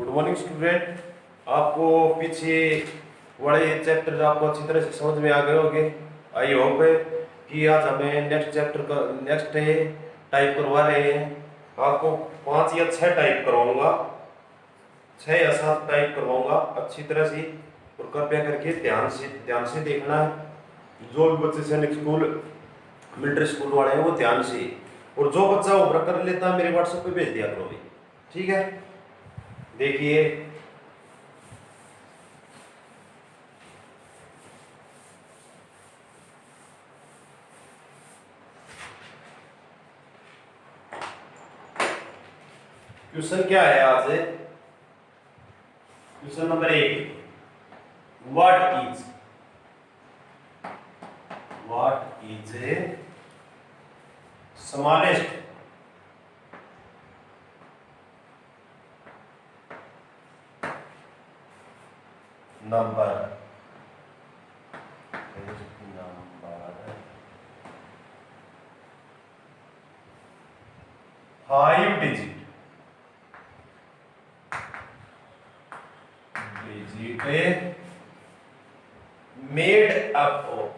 Good morning student. आपको पीछे वाले चैप्टर आपको अच्छी तरह से समझ में आ गए होंगे। आई होप कि आज हमें नेक्स्ट चैप्टर का नेक्स्ट टाइप करवा रहे हैं। आपको 5 या 6 टाइप करवाऊंगा, 6 या 7 टाइप करवाऊंगा अच्छी तरह से, और कृपया करके ध्यान से देखना है। जो भी बच्चे सैनिक स्कूल मिलिट्री स्कूल वाले हैं वो ध्यान से, और जो बच्चा होमवर्क कर लेता है मेरे व्हाट्सएप पे भेज दिया करो भाई, ठीक है। देखिए क्वेश्चन क्या है आज, question number 1, what is a smallest number 5 digit made up of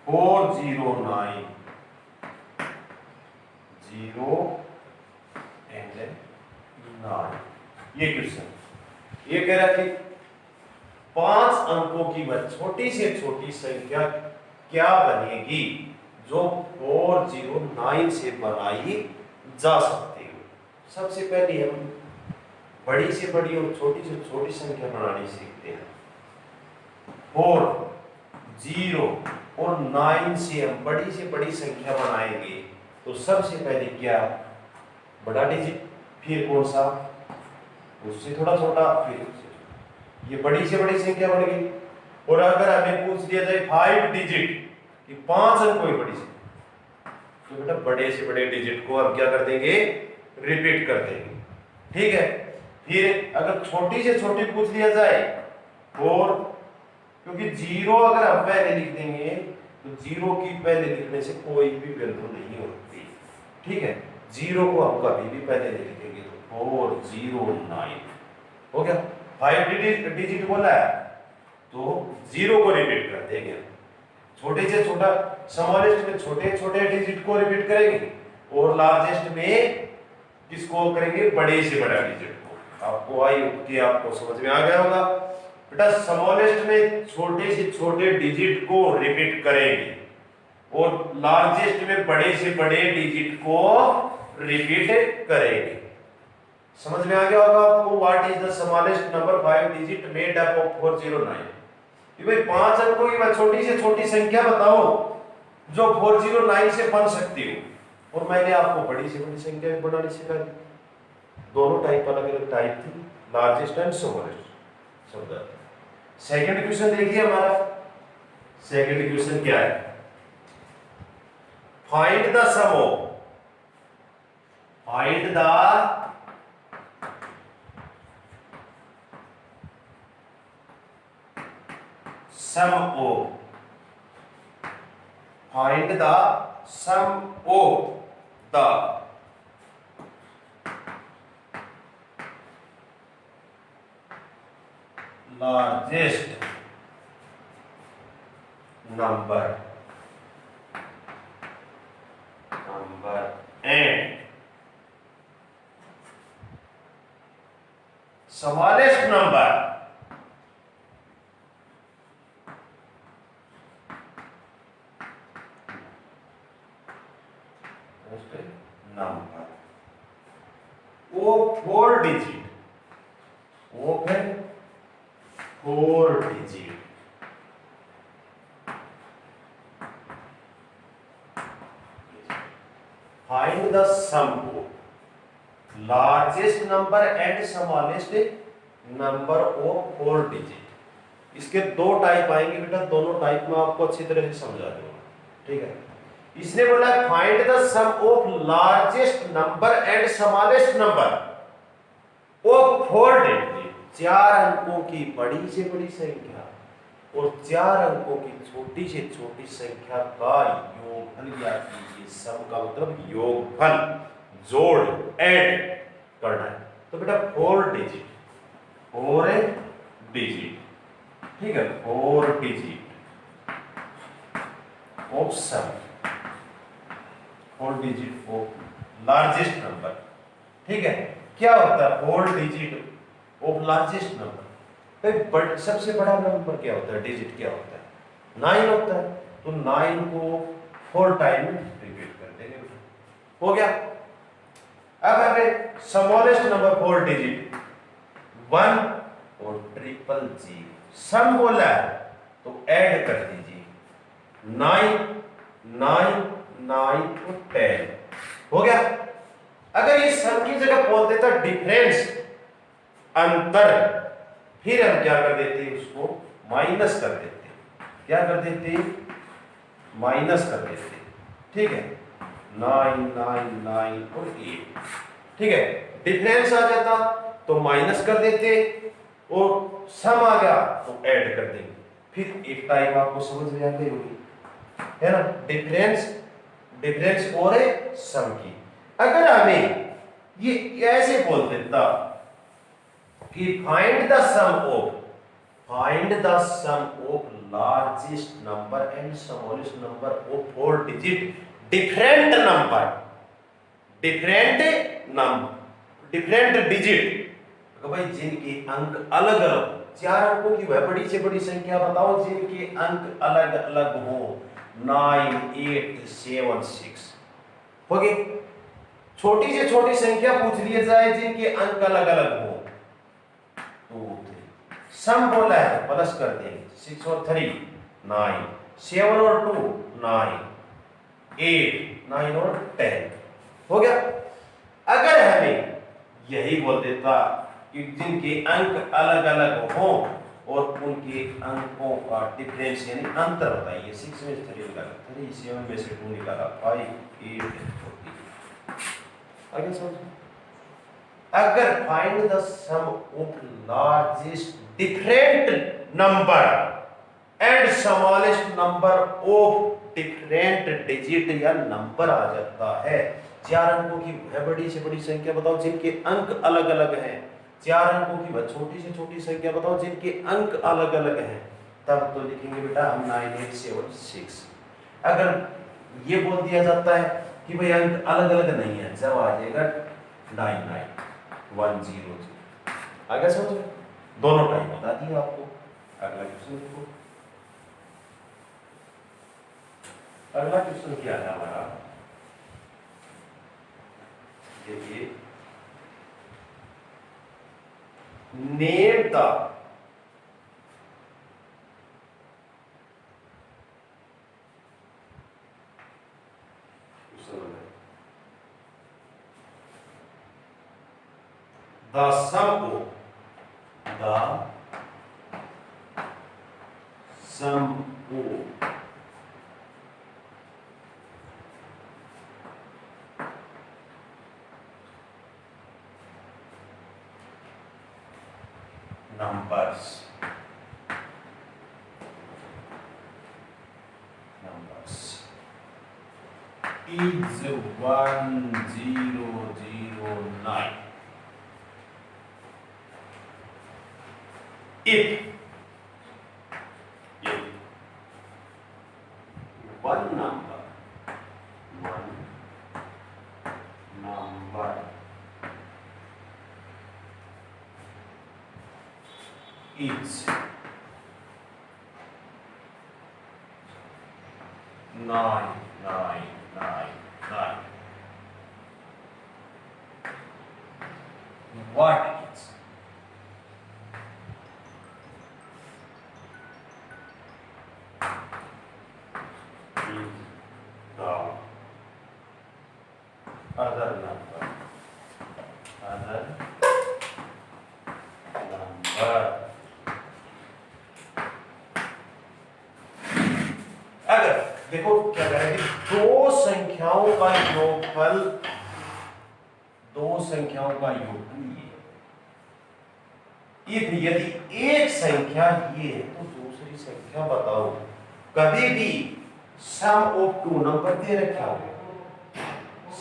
409 0 and 9। ये क्वेश्चन ये कह रहा है कि 5 अंकों की वह छोटी से छोटी संख्या क्या बनेगी जो 409 से बनाई जा सकती है। सबसे पहले हम बड़ी से बड़ी और छोटी से छोटी संख्या बनानी सीखते हैं। 4, 0 और 9 से हम बड़ी से बड़ी संख्या बनाएंगे तो सबसे पहले क्या, बड़ा डिजिट, फिर कौन सा, उससे थोड़ा छोटा, फिर उससे, ये बड़ी से बड़ी संख्या बन गई। और अगर हमें पूछ दिया जाए 5 डिजिट कि 5 अंक कोई बड़ी संख्या, तो बेटा बड़े से बड़े डिजिट को हम क्या कर देंगे, रिपीट कर देंगे, ठीक है। फिर अगर छोटी से छोटी पूछ लिया जाए, और क्योंकि 0 अगर हम पहले लिख देंगे तो 0 की पहले लिखने से कोई भी वैल्यू नहीं होती, ठीक है। 0 को हम कभी भी पहले नहीं लिखेंगे, तो 409 हो गया। 5 डिजिट बोला है तो 0 को रिपीट कर देंगे, छोटे से छोटा, स्मॉलेस्ट में छोटे छोटे डिजिट को रिपीट करेंगे, और लार्जेस्ट में किसको करेंगे, बड़े से बड़ा डिजिट को। आपको आपको समझ में आ गया होगा बेटा। स्मॉलेस्ट में छोटे से छोटे डिजिट को रिपीट करेंगे, और लार्जेस्ट में बड़े से बड़े डिजिट को रिपीट करेंगे। समझ में आ गया होगा आपको। What is the smallest number 5 digit made up of 409। कि भाई 5 अंकों की छोटी से छोटी संख्या बताओ जो 409 से बन सकती हो। और मैंने आपको बड़ी से बड़ी संख्या भी बनानी सिखा दी। दोनों टाइप अलग अलग टाइप थी, लार्जेस्ट एंड स्मॉलेस्ट। समझा। सेकंड क्वेश्चन देखिए हमारा। सेकंड क्वेश्चन क्या है, find the sum of, find the sum of, find the sum of the largest number and smallest number वो 4 डिजिट, वो है 4 digit. Find the sum of largest number and smallest number of 4 digit. इसके 2 type आएंगे बेटा, दोनों type में आपको अच्छी तरह से समझा दूंगा, ठीक है। इसने बोला find the sum of largest number and smallest number of 4 digit, 4 अंकों की बड़ी से बड़ी संख्या और 4 अंकों की छोटी से छोटी संख्या का योगफल याद कीजिए। सम का मतलब योगफल, जोड़, ऐड करना है। तो बेटा 4 डिजिट, 4 डिजिट, ठीक है, 4 digit of sum, 4 digit of largest number, ठीक है। क्या होता है 4 डिजिट ऑफ लार्जेस्ट नंबर? भाई सबसे बड़ा नंबर क्या होता है, डिजिट क्या होता है? 9 होता है। तो 9 को 4 टाइम रिपीट कर देंगे, हो गया। अब हमें स्मॉलेस्ट नंबर 4 डिजिट 1 और 000 सम बोला है तो ऐड कर दीजिए 9 9 9 और 10, हो गया। अगर ये सम की जगह बोल देता डिफरेंस, अंतर, फिर हम क्या कर देते, उसको माइनस कर देते। क्या कर देते? माइनस कर देते, ठीक है। 9 9 9 और 8, ठीक है। डिफरेंस आ जाता तो माइनस कर देते, और सम आ गया तो ऐड कर देंगे। फिर एक टाइप आपको समझ में आ गई होगी, है ना, डिफरेंस और सम की। अगर हमें ये ऐसे बोल देता कि find the sum of largest number and smallest number of 4 digit different digit, तो भाई जिनके अंक अलग अलग, 4 अंकों की वह बड़ी से बड़ी संख्या बताओ जिनके अंक अलग अलग हो। 9 8 7 6, हो गई। छोटी से छोटी संख्या पूछ लिया जाए जिनके अंक अलग अलग हो, 2 3, सम बोला है तो प्लस कर देंगे, 6 और 3 9, 7 और 2 9, 8 9 और 10, हो गया। अगर हमें यही बोल देता कि जिनके अंक अलग अलग हो और उनके अंकों का डिफरेंस यानी अंतर बताइए, 6 में 3 निकाला 3, 7 में से 2 निकाला 5, 8 40, आगे समझो। अगर find the sum of largest different number and smallest number of different digit या नंबर आ जाता है, 4 अंकों की वह बड़ी से बड़ी संख्या बताओ जिनके अंक अलग अलग हैं, 4 अंकों की वह छोटी से छोटी संख्या बताओ जिनके अंक अलग अलग हैं, तब तो लिखेंगे बेटा हम 9 8 7 6। अगर ये बोल दिया जाता है कि भाई अंक अलग अलग नहीं है, जब आ जाएगा 9 9 1 0 0, आगे समझ, दोनों टाइम बता दिया आपको। अगला क्वेश्चन देखो, अगला क्वेश्चन क्या है हमारा, देखिए, name the sum of numbers is 1009 if one number is 9 9 9 9, what is the other number? अगर देखो क्या करेंगे, दो संख्याओं का योगफल ये, यदि एक संख्या ये है तो दूसरी संख्या बताओ। कभी भी सम ऑफ टू नंबर दे रखे हो,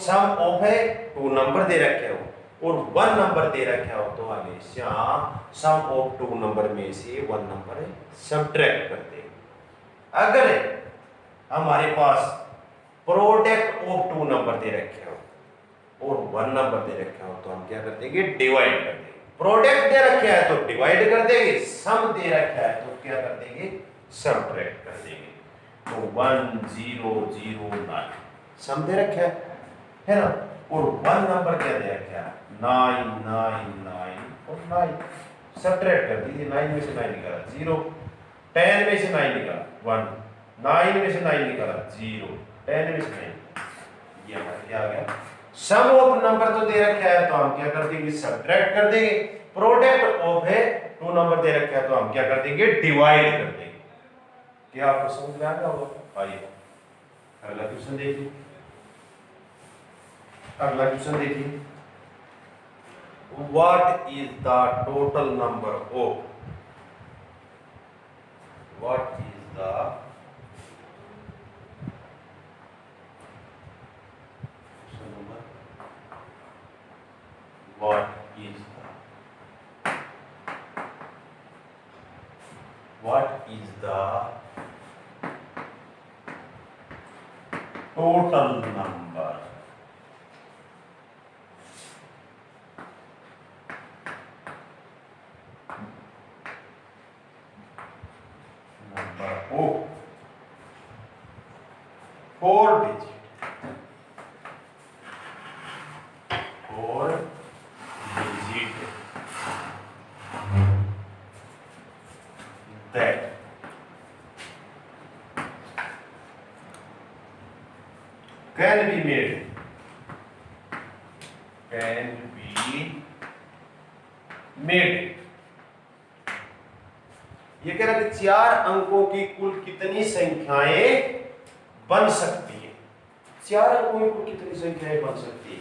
सम ऑफ है टू नंबर दे रखे हो और वन नंबर दे रखे हो, तो हमेशा सम ऑफ टू नंबर में से वन नंबर सबट्रैक्ट कर दे। अगर हमारे पास प्रोडक्ट ऑफ टू नंबर दे रखे हो और वन नंबर दे रखे हो, तो हम क्या कर देंगे, डिवाइड कर देंगे। प्रोडक्ट दे रखे है तो डिवाइड कर देंगे, सम दे रखा है तो क्या कर देंगे, सबट्रैक्ट कर देंगे। तो 1 0 0 9 सम दे रखा है ना, और वन नंबर क्या दे रखा है, 9 9 9 और 9 सबट्रैक्ट कर दीजिए। 9 में से 9 निकाला 0, 10 में से 9 निकाला 1, 9 में से 9 निकाला 0, 10 में से 9, ये हमारा क्या आ गया, सम ऑफ नंबर तो दे रखा है तो हम क्या कर देंगे, सबट्रैक्ट कर देंगे। प्रोडक्ट ऑफ है टू नंबर दे रखा है तो हम क्या कर देंगे, डिवाइड कर देंगे। क्या आपको समझ में आ गया होगा? आइए अगला क्वेश्चन देखिए। अगला क्वेश्चन देखिए, what is the total number of, what is the what is the total number of 4 digit that can be made, can be made। ये कह रहा है कि 4 अंकों की कुल कितनी संख्याएं बन सकती है, 4 अंकों की कुल कितनी संख्याएं बन सकती है।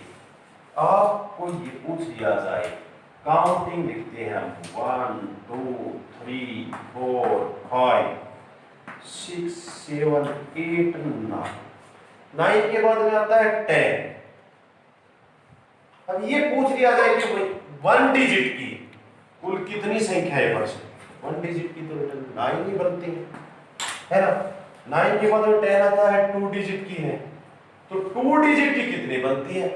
आपको ये पूछ लिया जाए, काउंटिंग लिखते हैं हम, 1 2 3 4 5 6 7 8 9, 9 के बाद में आता है 10। अब ये पूछ लिया जाए कि भाई 1 डिजिट की कुल कितनी संख्याएं बन सकती है। 1 डिजिट की तो 9 ही बनती है ना। 9 के बाद में 10 आता है, 2 डिजिट की है, तो 2 डिजिट की कितनी बनती है।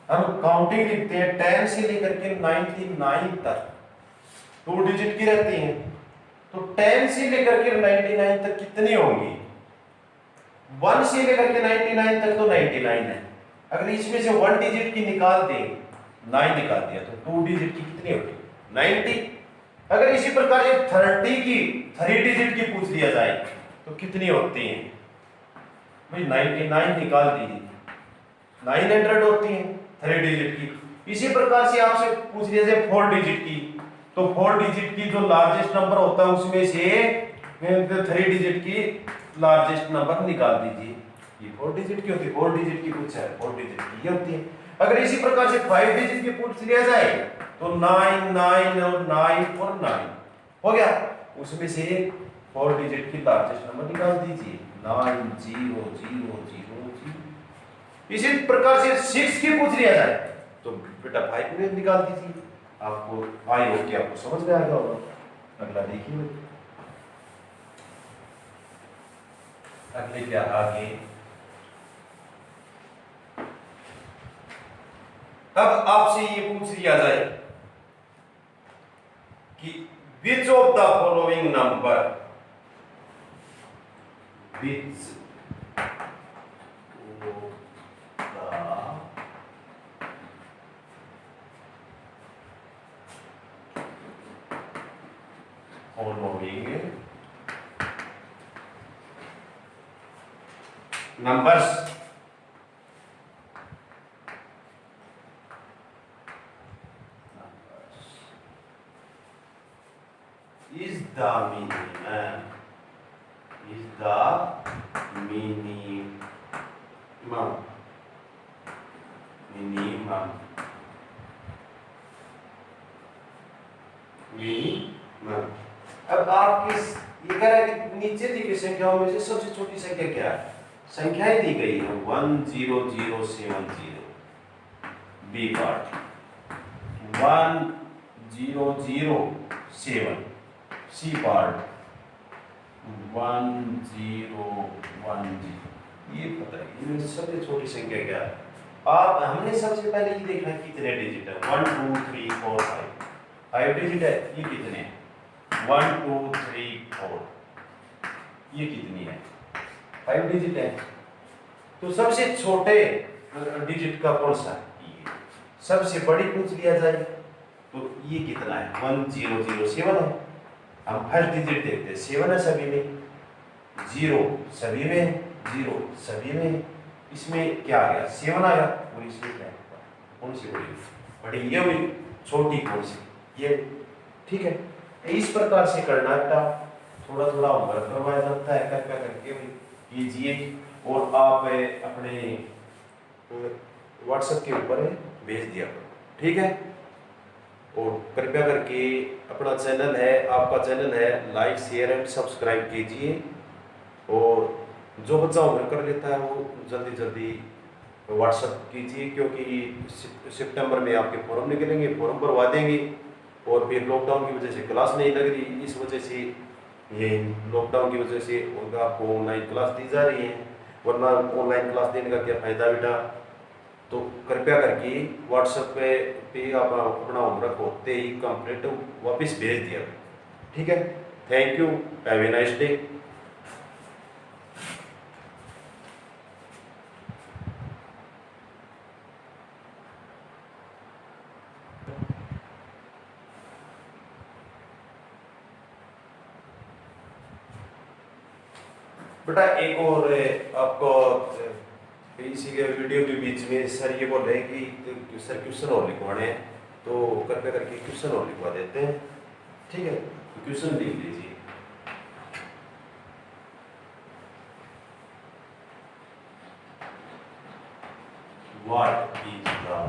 हम काउंटिंग लिखते हैं, 10 से लेकर के 99 तक 2 डिजिट की रहती हैं, तो 10 से लेकर के 99 तक कितनी होंगी, 1 से लेकर के 99 तक तो 99 है। अगर इसमें से 1 डिजिट की निकाल दें, 9 निकाल दिया, तो 2 डिजिट की कितनी होगी, 90। अगर इसी प्रकार से 30 की 3 डिजिट की पूछ लिया जाए तो कितनी होती है भाई, 99 निकाल दीजिए, 900 होती है 3 डिजिट की। इसी प्रकार से आपसे पूछ लिया जाए 4 डिजिट की, तो 4 डिजिट की जो लार्जेस्ट नंबर होता है उसमें से 3 डिजिट की लार्जेस्ट नंबर निकाल दीजिए। ये 4 डिजिट की होती है, 4 डिजिट की पूछ है, 4 डिजिट की ये होती है। अगर इसी प्रकार से 5 डिजिट की पूछ लिया जाए तो 9 9 और 9 और 9 हो गया, उसमें से 4 डिजिट की लार्जेस्ट नंबर निकाल दीजिए, 9 0 0 0 0। इसी प्रकार से 6 की पूछ लिया जाए तो बेटा 5 में निकाल दीजिए। आपको आई हो कि आपको समझ में आ गया होगा। अगला देखिए, अगले क्या आगे, अब आपसे ये पूछ लिया जाए कि which of the following number, which following numbers is the minimum, is the minimum, minimum, minimum अब आप किस ये कह रहा है कि नीचे दी गई संख्याओं में से सबसे छोटी संख्या क्या है? संख्याएं दी गई हैं 10070 बी पार्ट 1007 सी पार्ट 1010 ये पता है इनमें सबसे छोटी संख्या क्या है? आप हमने सबसे पहले ये देखना है कितने डिजिट है 1 2 3 4 5 5 डिजिट है ये कितने हैं 1 2 3 4 ये कितनी है 5 डिजिट है तो सबसे छोटे डिजिट का कौन सा है ये सबसे बड़ी पूछ लिया जाए तो ये कितना है 1007 है हम फर्स्ट डिजिट देखते हैं 7 है सभी में 0 सभी में 0 सभी में इसमें क्या आ गया 7 आ गया और इसमें क्या कौन सी बड़ी ये हुई छोटी कौन सी ये ठीक है इस प्रकार से करना बेटा थोड़ा थोड़ा होमवर्क करवाया जाता है कृपया करके कीजिए और आप अपने व्हाट्सएप के ऊपर भेज दिया करो ठीक है और कृपया करके अपना चैनल है आपका चैनल है लाइक शेयर एंड सब्सक्राइब कीजिए और जो बच्चा होमवर्क कर लेता है वो जल्दी जल्दी व्हाट्सएप कीजिए क्योंकि सितंबर में आपके फॉर्म निकलेंगे फॉर्म भरवा देंगे और फिर लॉकडाउन की वजह से क्लास नहीं लग रही इस वजह से ये लॉकडाउन की वजह से आपको ऑनलाइन क्लास दी जा रही है वरना ऑनलाइन क्लास देने का क्या फ़ायदा बेटा तो कृपया करके व्हाट्सएप पे आप अपना होमवर्क होते ही कंप्लीट वापस भेज दिया ठीक है thank you have a nice day बेटा एक और आपको इसी के वीडियो के बीच में सर ये बोल रहे हैं कि सर क्वेश्चन और लिखवाने हैं तो कृपया करके क्वेश्चन और लिखवा देते हैं ठीक है क्वेश्चन लिख लीजिए what is the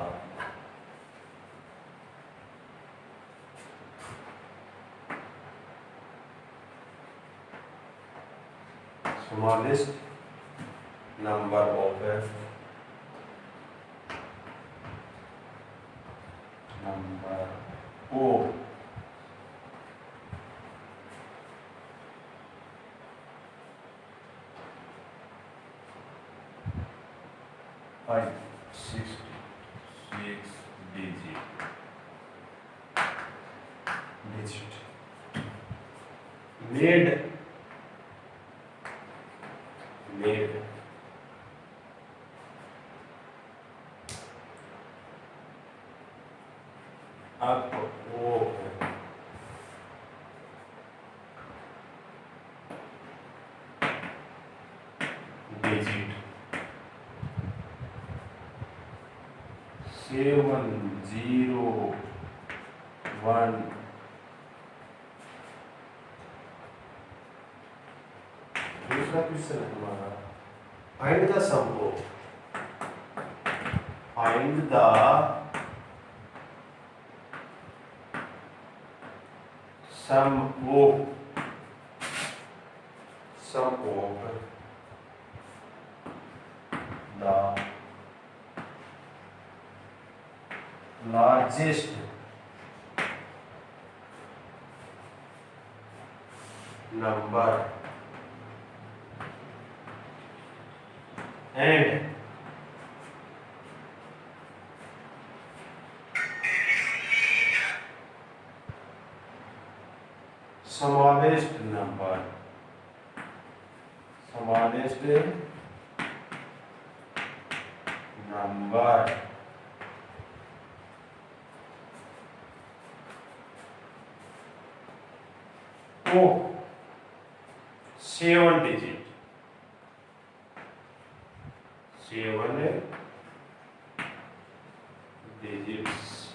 smallest number of five 66 digit made up of digit 701 दूसरा क्वेश्चन है हमारा find the sum of find the sum of the largest number and smallest number of 7 digit 7 digits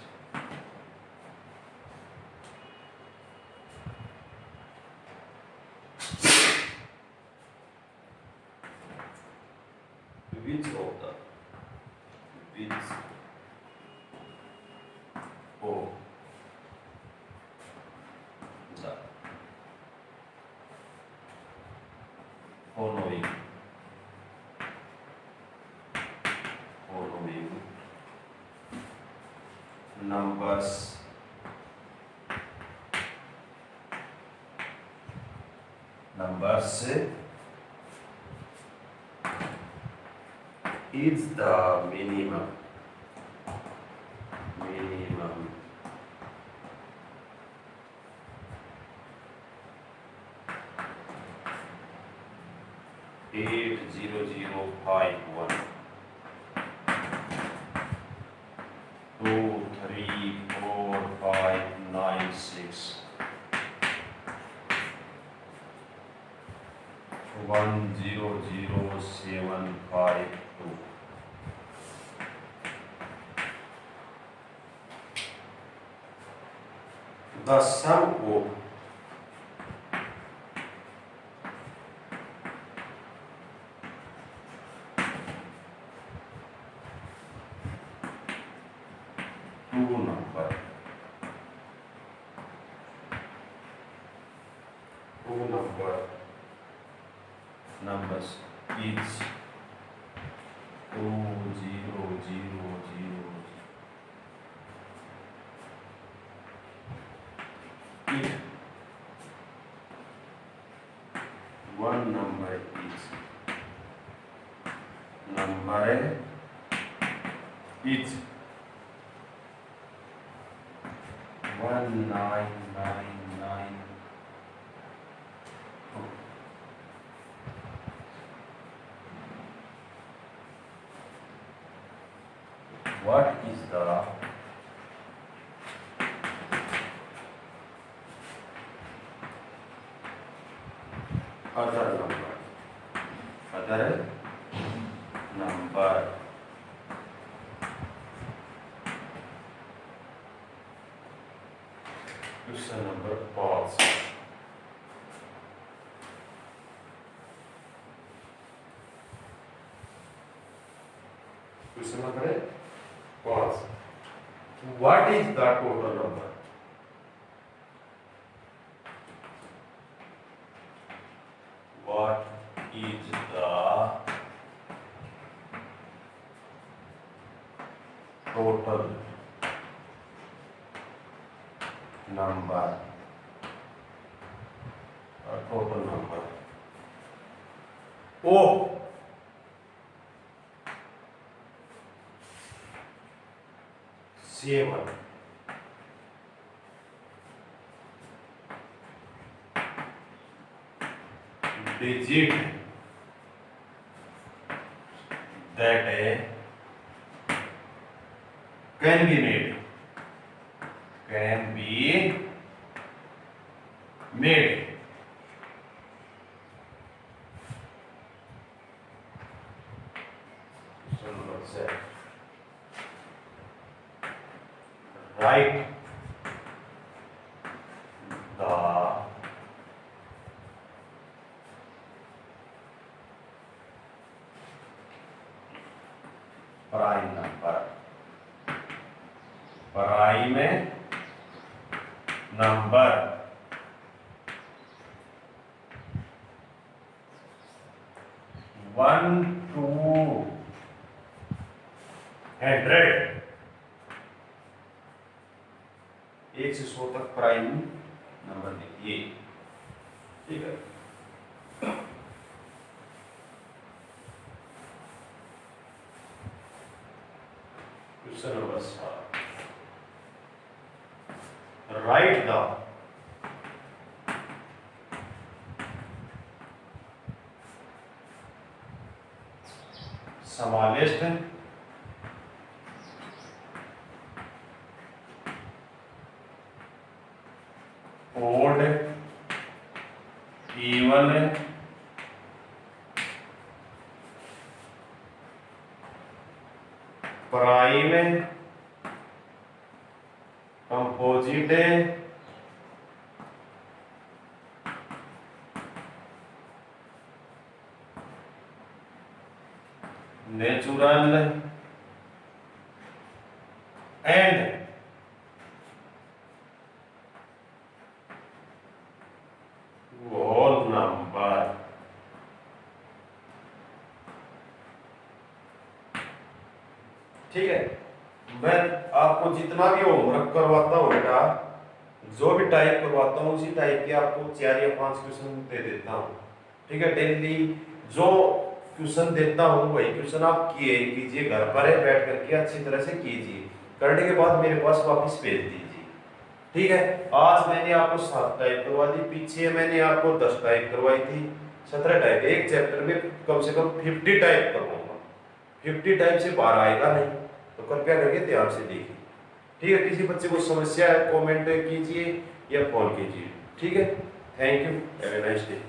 which of the numbers is the minimum eight 0051 2 3 4 5 9 6 100752. The sum of two numbers is 20000. If one number is 1999. What is the other number? Question number 5. Question number 5. What is the total number? What is the total number? Total number. Oh, seven. Digit that can be made. So number 7. Write the prime number. Prime number 1 to 100, 1 से 100 तक prime number लिखिए। ठीक है, question number 7. Write the smallest odd even prime composite natural and whole number. ठीक है, मैं आपको जितना भी होमवर्क करवाता हूँ बेटा, जो भी टाइप करवाता हूँ उसी टाइप के आपको 4 या 5 क्वेश्चन दे देता हूँ। ठीक है, डेली जो क्वेश्चन देता हूँ वही क्वेश्चन आप किए कीजिए, घर पर है बैठ करके अच्छी तरह से कीजिए, करने के बाद मेरे पास वापस भेज दीजिए। ठीक है, आज मैंने आपको 7 टाइप करवा दी, पीछे मैंने आपको 10 टाइप करवाई थी, 17 टाइप। एक चैप्टर में कम से कम 50 टाइप करवाऊंगा, 50 टाइप से बाहर आएगा नहीं, तो कृपया करके ध्यान से देखिए। ठीक है, किसी बच्चे को समस्या है कमेंट कीजिए या कॉल कीजिए। ठीक है, thank you, have a nice day.